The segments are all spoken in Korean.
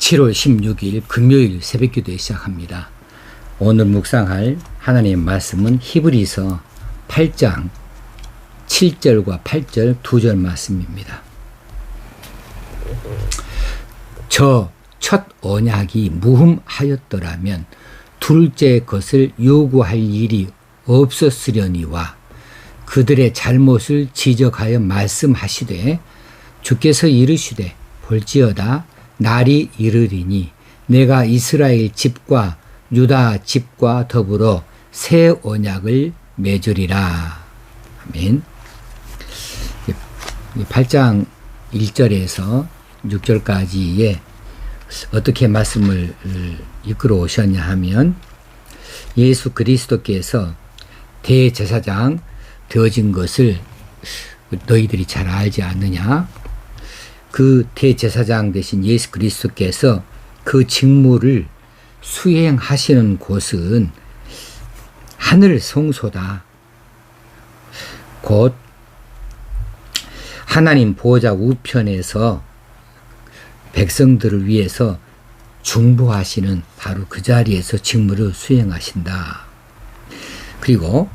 7월 16일 금요일 새벽기도에 시작합니다. 오늘 묵상할 하나님의 말씀은 히브리서 8장 7절과 8절 2절 말씀입니다. 저 첫 언약이 무흠하였더라면 둘째 것을 요구할 일이 없었으려니와 그들의 잘못을 지적하여 말씀하시되 주께서 이르시되 볼지어다 날이 이르리니 내가 이스라엘 집과 유다 집과 더불어 새 언약을 맺으리라. 아멘. 8장 1절에서 6절까지의 어떻게 말씀을 이끌어 오셨냐 하면 예수 그리스도께서 대제사장 되어진 것을 너희들이 잘 알지 않느냐? 그 대제사장 되신 예수 그리스도께서 그 직무를 수행하시는 곳은 하늘 성소다. 곧 하나님 보호자 우편에서 백성들을 위해서 중보하시는 바로 그 자리에서 직무를 수행하신다. 그리고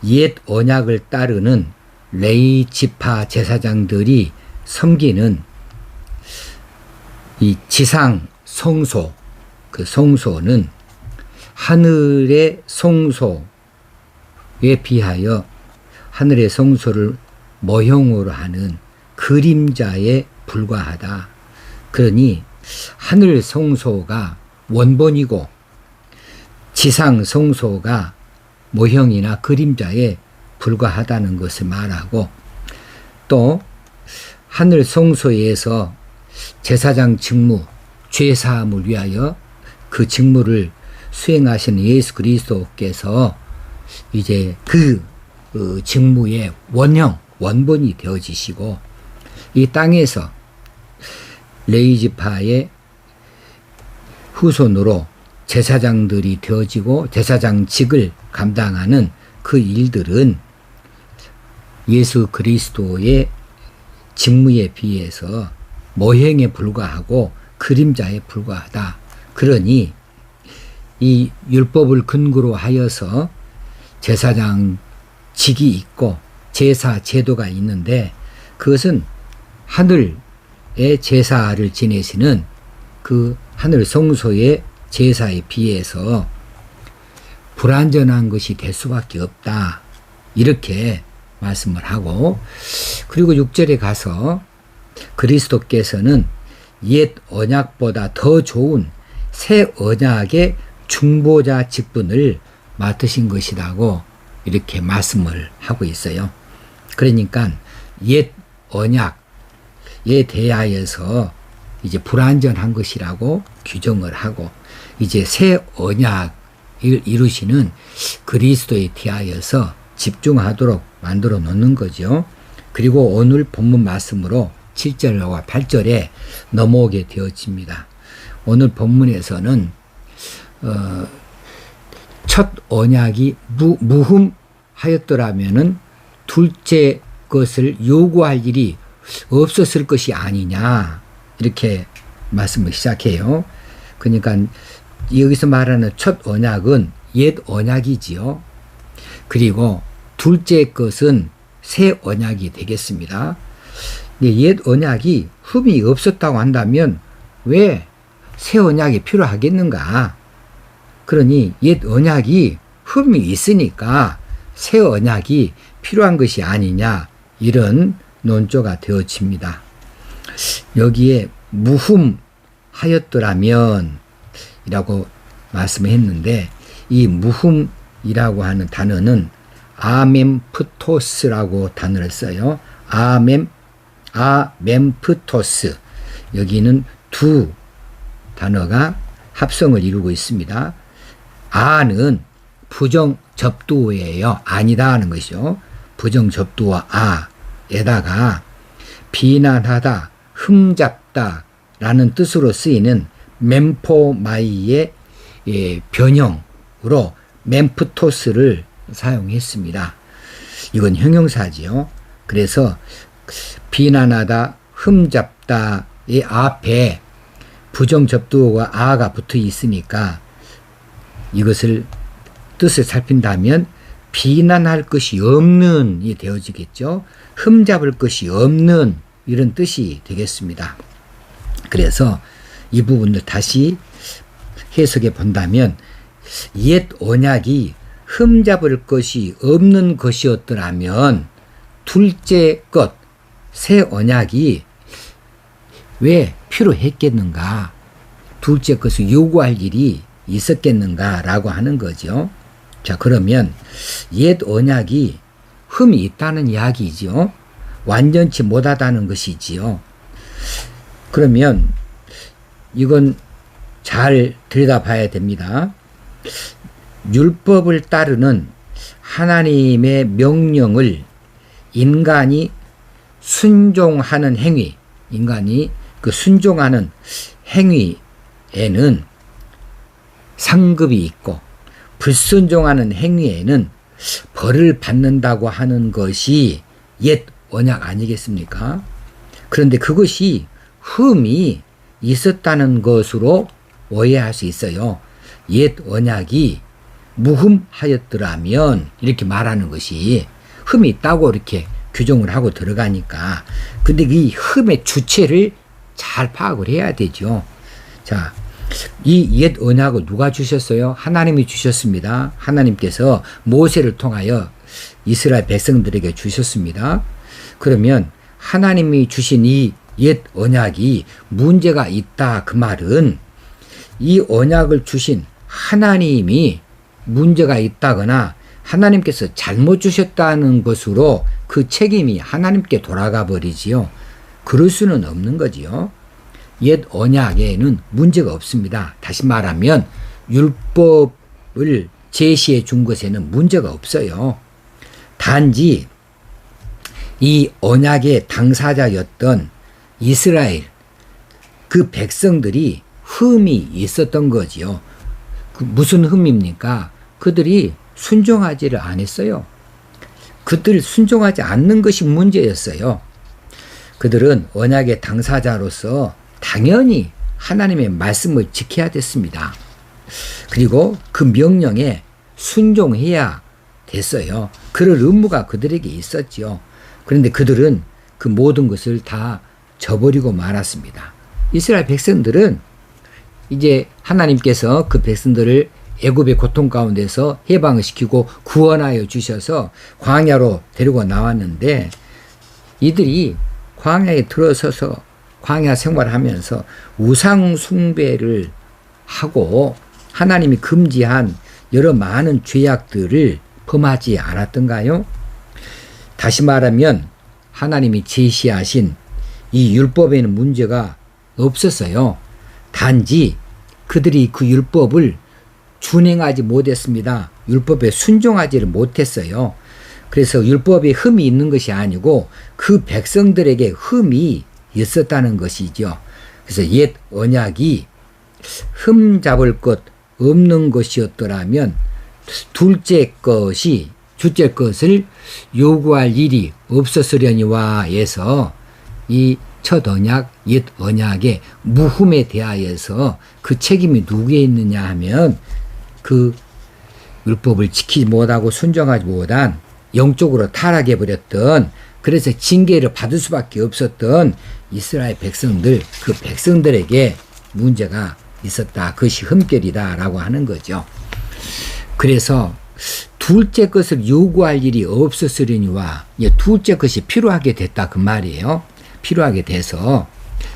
옛 언약을 따르는 레위 지파 제사장들이 섬기는 이 지상 성소, 그 성소는 하늘의 성소에 비하여 하늘의 성소를 모형으로 하는 그림자에 불과하다. 그러니 하늘 성소가 원본이고 지상 성소가 모형이나 그림자에 불과하다는 것을 말하고, 또 하늘 성소에서 제사장 직무, 죄사함을 위하여 그 직무를 수행하시는 예수 그리스도께서 이제 그 직무의 원본이 되어지시고, 이 땅에서 레위 지파의 후손으로 제사장들이 되어지고 제사장직을 감당하는 그 일들은 예수 그리스도의 직무에 비해서 모형에 불과하고 그림자에 불과하다. 그러니 이 율법을 근거로 하여서 제사장직이 있고 제사 제도가 있는데, 그것은 하늘의 제사를 지내시는 그 하늘 성소의 제사에 비해서 불완전한 것이 될 수밖에 없다. 이렇게 말씀을 하고, 그리고 6절에 가서 그리스도께서는 옛 언약보다 더 좋은 새 언약의 중보자 직분을 맡으신 것이라고 이렇게 말씀을 하고 있어요. 그러니까 옛 언약에 대하여서 이제 불완전한 것이라고 규정을 하고, 이제 새 언약을 이루시는 그리스도에 대하여서 집중하도록 만들어 놓는 거죠. 그리고 오늘 본문 말씀으로 7절과 8절에 넘어오게 되어집니다. 오늘 본문에서는 첫 언약이 무흠하였더라면은 둘째 것을 요구할 일이 없었을 것이 아니냐, 이렇게 말씀을 시작해요. 그러니까 여기서 말하는 첫 언약은 옛 언약이지요. 그리고 둘째 것은 새 언약이 되겠습니다. 옛 언약이 흠이 없었다고 한다면 왜 새 언약이 필요하겠는가? 그러니 옛 언약이 흠이 있으니까 새 언약이 필요한 것이 아니냐, 이런 논조가 되어집니다. 여기에 무흠하였더라면 이라고 말씀했는데, 이 무흠이라고 하는 단어는 아멘프토스라고 단어를 써요. 아멘프토스. 여기는 두 단어가 합성을 이루고 있습니다. 아는 부정 접두어예요. 아니다 하는 것이죠. 부정 접두어 아에다가 비난하다, 흠잡다 라는 뜻으로 쓰이는 멤포마이의 변형으로 멤프토스를 사용했습니다. 이건 형용사지요. 그래서 비난하다, 흠잡다의 앞에 부정접두어가 아가 붙어 있으니까 이것을 뜻을 살핀다면 비난할 것이 없는 이 되어지겠죠. 흠잡을 것이 없는 이런 뜻이 되겠습니다. 그래서 이 부분을 다시 해석해 본다면 옛 언약이 흠잡을 것이 없는 것이었더라면 둘째 것, 새 언약이 왜 필요했겠는가? 둘째 것을 요구할 일이 있었겠는가라고 하는 거죠. 자, 그러면 옛 언약이 흠이 있다는 이야기죠. 완전치 못하다는 것이지요. 그러면 이건 잘 들여다봐야 됩니다. 율법을 따르는 하나님의 명령을 인간이 순종하는 행위, 인간이 그 순종하는 행위에는 상급이 있고 불순종하는 행위에는 벌을 받는다고 하는 것이 옛 언약 아니겠습니까? 그런데 그것이 흠이 있었다는 것으로 오해할 수 있어요. 옛 언약이 무흠하였더라면 이렇게 말하는 것이 흠이 있다고 이렇게 규정을 하고 들어가니까 근데 이 흠의 주체를 잘 파악을 해야 되죠. 자, 이 옛 언약을 누가 주셨어요? 하나님이 주셨습니다. 하나님께서 모세를 통하여 이스라엘 백성들에게 주셨습니다. 그러면 하나님이 주신 이 옛 언약이 문제가 있다 그 말은 이 언약을 주신 하나님이 문제가 있다거나 하나님께서 잘못 주셨다는 것으로 그 책임이 하나님께 돌아가 버리지요. 그럴 수는 없는 거지요. 옛 언약에는 문제가 없습니다. 다시 말하면 율법을 제시해 준 것에는 문제가 없어요. 단지 이 언약의 당사자였던 이스라엘 그 백성들이 흠이 있었던 거지요. 무슨 흠입니까? 그들이 순종하지를 않았어요. 그들 순종하지 않는 것이 문제였어요. 그들은 언약의 당사자로서 당연히 하나님의 말씀을 지켜야 됐습니다. 그리고 그 명령에 순종해야 됐어요. 그럴 의무가 그들에게 있었지요. 그런데 그들은 그 모든 것을 다 저버리고 말았습니다. 이스라엘 백성들은 이제 하나님께서 그 백성들을 애굽의 고통 가운데서 해방을 시키고 구원하여 주셔서 광야로 데리고 나왔는데 이들이 광야에 들어서서 광야 생활하면서 우상 숭배를 하고 하나님이 금지한 여러 많은 죄악들을 범하지 않았던가요? 다시 말하면 하나님이 제시하신 이 율법에는 문제가 없었어요. 단지 그들이 그 율법을 준행하지 못했습니다. 율법에 순종하지를 못했어요. 그래서 율법에 흠이 있는 것이 아니고 그 백성들에게 흠이 있었다는 것이죠. 그래서 옛 언약이 흠 잡을 것 없는 것이었더라면 둘째 것을 요구할 일이 없었으려니와 해서 이 첫 언약, 옛 언약의 무흠에 대하여서 그 책임이 누구에 있느냐 하면 그 율법을 지키지 못하고 순종하지 못한 영적으로 타락해버렸던 그래서 징계를 받을 수밖에 없었던 이스라엘 백성들 그 백성들에게 문제가 있었다. 그것이 흠결이다 라고 하는 거죠. 그래서 둘째 것을 요구할 일이 없었으려니와 둘째 것이 필요하게 됐다 그 말이에요. 필요하게 돼서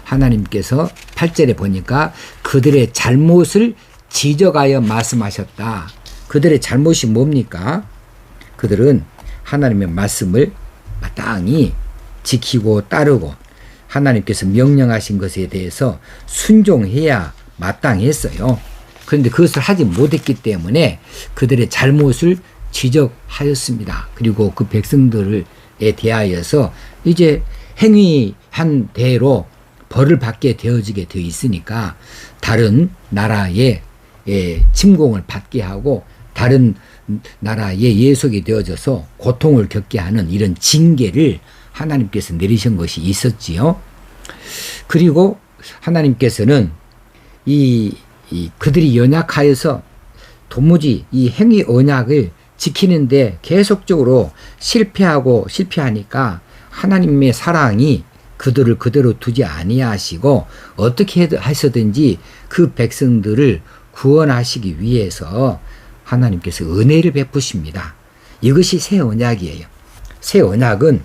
하나님께서 8절에 보니까 그들의 잘못을 지적하여 말씀하셨다. 그들의 잘못이 뭡니까? 그들은 하나님의 말씀을 마땅히 지키고 따르고 하나님께서 명령하신 것에 대해서 순종해야 마땅했어요. 그런데 그것을 하지 못했기 때문에 그들의 잘못을 지적하였습니다. 그리고 그 백성들에 대하여서 이제 행위한 대로 벌을 받게 되어지게 되어 있으니까 다른 나라의 침공을 받게 하고 다른 나라의 예속이 되어져서 고통을 겪게 하는 이런 징계를 하나님께서 내리신 것이 있었지요. 그리고 하나님께서는 그들이 연약하여서 도무지 이 행위 언약을 지키는데 계속적으로 실패하니까 하나님의 사랑이 그들을 그대로 두지 아니하시고 어떻게 해서든지 그 백성들을 구원하시기 위해서 하나님께서 은혜를 베푸십니다. 이것이 새 언약이에요. 새 언약은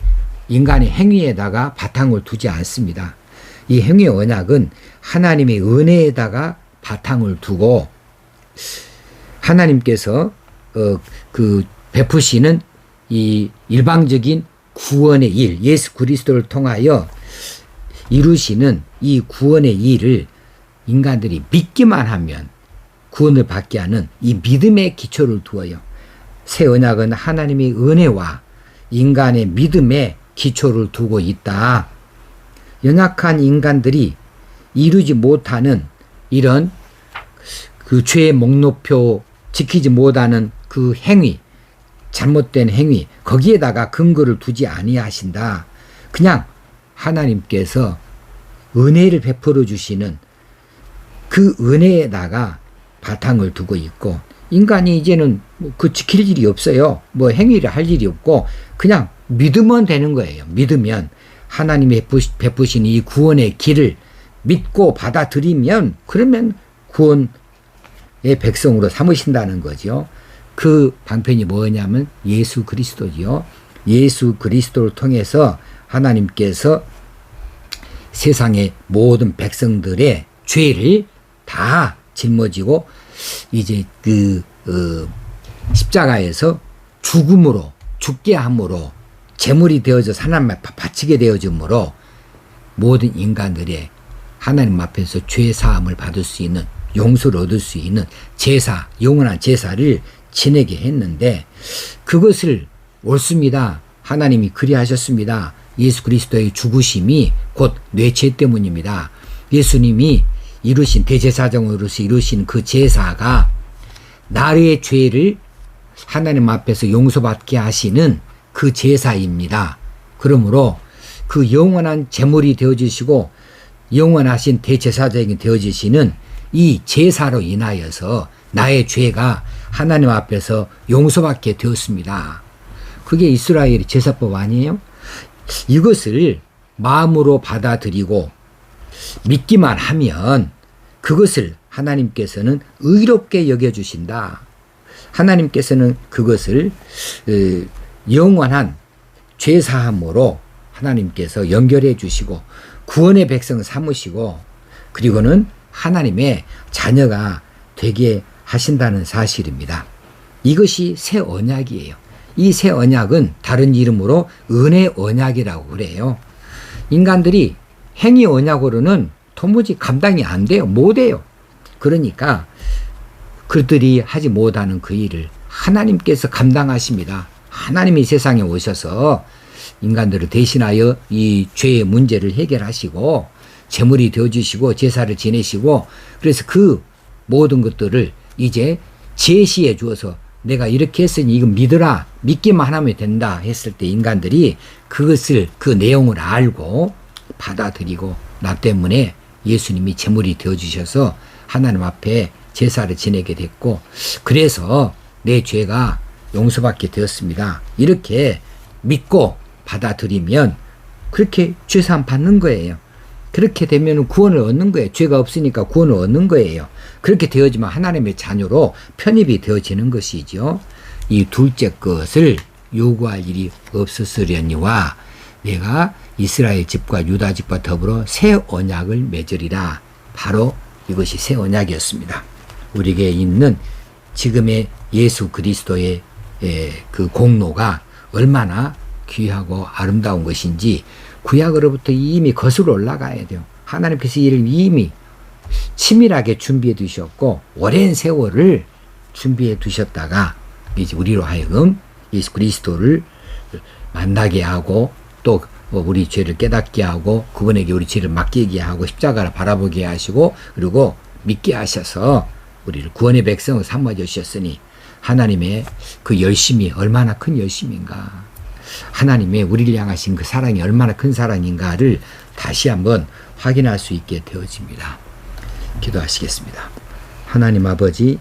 인간의 행위에다가 바탕을 두지 않습니다. 이 행위 언약은 하나님의 은혜에다가 바탕을 두고 하나님께서 그 베푸시는 이 일방적인 구원의 일, 예수 그리스도를 통하여 이루시는 이 구원의 일을 인간들이 믿기만 하면 구원을 받게 하는 이 믿음의 기초를 두어요. 새 언약은 하나님의 은혜와 인간의 믿음의 기초를 두고 있다. 연약한 인간들이 이루지 못하는 이런 그 죄의 목록표 지키지 못하는 그 행위, 잘못된 행위, 거기에다가 근거를 두지 아니하신다. 그냥 하나님께서 은혜를 베풀어 주시는 그 은혜에다가 바탕을 두고 있고, 인간이 이제는 그 지킬 일이 없어요. 뭐 행위를 할 일이 없고 그냥 믿으면 되는 거예요. 믿으면 하나님이 베푸신 이 구원의 길을 믿고 받아들이면 그러면 구원의 백성으로 삼으신다는 거죠. 그 방편이 뭐냐면 예수 그리스도지요. 예수 그리스도를 통해서 하나님께서 세상의 모든 백성들의 죄를 다 짊어지고 이제 십자가에서 죽음으로 죽게 함으로 제물이 되어져 하나님 앞에 바치게 되어짐으로 모든 인간들의 하나님 앞에서 죄 사함을 받을 수 있는, 용서를 얻을 수 있는 제사, 영원한 제사를 지내게 했는데 그것을 옳습니다. 하나님이 그리하셨습니다. 예수 그리스도의 죽으심이 곧 내 죄 때문입니다. 예수님이 이루신 대제사장으로서 이루신 그 제사가 나의 죄를 하나님 앞에서 용서받게 하시는 그 제사입니다. 그러므로 그 영원한 제물이 되어주시고 영원하신 대제사장이 되어주시는 이 제사로 인하여서 나의 죄가 하나님 앞에서 용서받게 되었습니다. 그게 이스라엘의 제사법 아니에요? 이것을 마음으로 받아들이고 믿기만 하면 그것을 하나님께서는 의롭게 여겨주신다. 하나님께서는 그것을 영원한 죄사함으로 하나님께서 연결해 주시고 구원의 백성 삼으시고 그리고는 하나님의 자녀가 되게 하신다는 사실입니다. 이것이 새 언약이에요. 이 새 언약은 다른 이름으로 은혜 언약이라고 그래요. 인간들이 행위 언약으로는 도무지 감당이 안 돼요. 못 해요. 그러니까 그들이 하지 못하는 그 일을 하나님께서 감당하십니다. 하나님이 세상에 오셔서 인간들을 대신하여 이 죄의 문제를 해결하시고 제물이 되어주시고 제사를 지내시고 그래서 그 모든 것들을 이제 제시해 주어서 내가 이렇게 했으니 이거 믿으라, 믿기만 하면 된다 했을 때 인간들이 그것을 그 내용을 알고 받아들이고 나 때문에 예수님이 제물이 되어주셔서 하나님 앞에 제사를 지내게 됐고 그래서 내 죄가 용서받게 되었습니다. 이렇게 믿고 받아들이면 그렇게 죄사함 받는 거예요. 그렇게 되면 구원을 얻는 거예요. 죄가 없으니까 구원을 얻는 거예요. 그렇게 되어지면 하나님의 자녀로 편입이 되어지는 것이죠. 이 둘째 것을 요구할 일이 없었으려니와 내가 이스라엘 집과 유다 집과 더불어 새 언약을 맺으리라. 바로 이것이 새 언약이었습니다. 우리에게 있는 지금의 예수 그리스도의 그 공로가 얼마나 귀하고 아름다운 것인지 구약으로부터 이미 거슬러 올라가야 돼요. 하나님께서 이를 이미 치밀하게 준비해 두셨고 오랜 세월을 준비해 두셨다가 이제 우리로 하여금 예수 그리스도를 만나게 하고 또 우리 죄를 깨닫게 하고 그분에게 우리 죄를 맡기게 하고 십자가를 바라보게 하시고 그리고 믿게 하셔서 우리를 구원의 백성을 삼아 주셨으니 하나님의 그 열심이 얼마나 큰 열심인가, 하나님의 우리를 향하신 그 사랑이 얼마나 큰 사랑인가를 다시 한번 확인할 수 있게 되어집니다. 기도하시겠습니다. 하나님 아버지,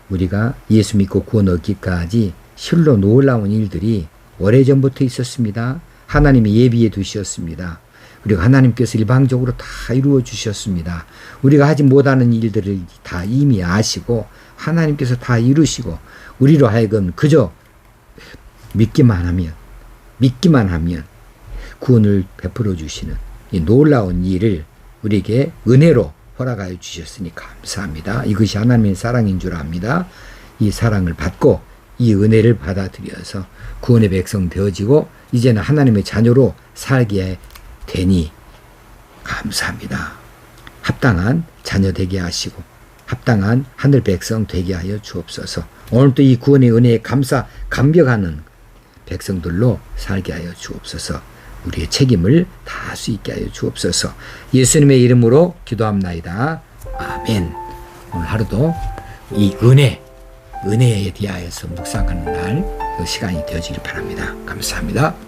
우리가 예수 믿고 구원 얻기까지 실로 놀라운 일들이 오래전부터 있었습니다. 하나님이 예비해 두셨습니다. 그리고 하나님께서 일방적으로 다 이루어 주셨습니다. 우리가 하지 못하는 일들을 다 이미 아시고 하나님께서 다 이루시고 우리로 하여금 그저 믿기만 하면 구원을 베풀어 주시는 이 놀라운 일을 우리에게 은혜로 허락하여 주셨으니 감사합니다. 이것이 하나님의 사랑인 줄 압니다. 이 사랑을 받고 이 은혜를 받아들여서 구원의 백성 되어지고 이제는 하나님의 자녀로 살게 되니 감사합니다. 합당한 자녀 되게 하시고 합당한 하늘 백성 되게 하여 주옵소서. 오늘도 이 구원의 은혜에 감격하는 백성들로 살게 하여 주옵소서. 우리의 책임을 다할 수 있게 하여 주옵소서. 예수님의 이름으로 기도합나이다. 아멘. 오늘 하루도 이 은혜에 대하여서 묵상하는 날, 그 시간이 되어지길 바랍니다. 감사합니다.